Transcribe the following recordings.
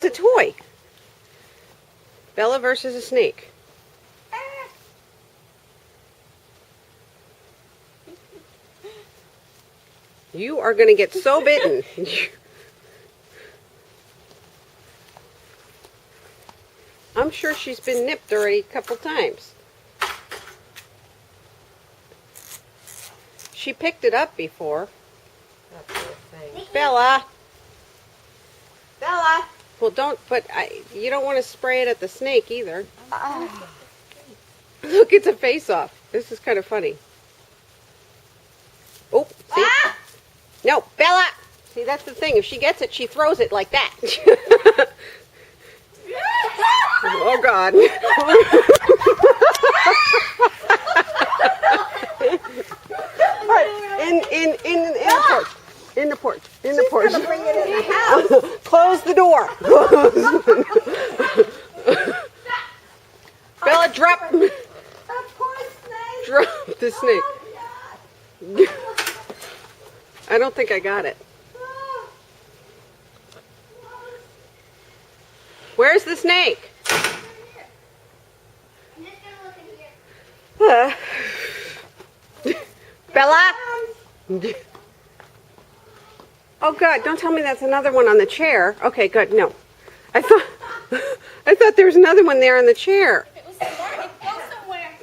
It's a toy. Bella versus a snake. You are going to get so bitten. I'm sure she's been nipped already a couple times. She picked it up before. Bella! Bella! Well, you don't want to spray it at the snake either. Look, it's a face-off. This is kind of funny. Oh, see? Ah! No, Bella! See, that's the thing. If she gets it, she throws it like that. Oh, God. All right, in the porch. In the porch. Bring it in the house. Close the door. Bella, drop the snake. I don't think I got it. Where's the snake? Bella? Oh, God, don't tell me that's another one on the chair. Okay, good, no. I thought there was another one there on the chair. It was somewhere. It fell somewhere.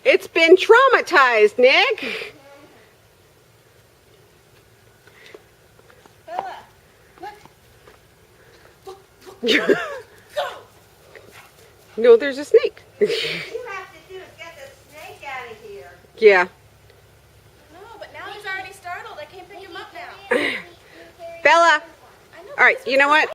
It's been traumatized, Nick. Bella, look. No, there's a snake. What you have to do is get the snake out of here. Yeah. No, but now he's already startled. I can't pick him up now. Bella. All right, you know what?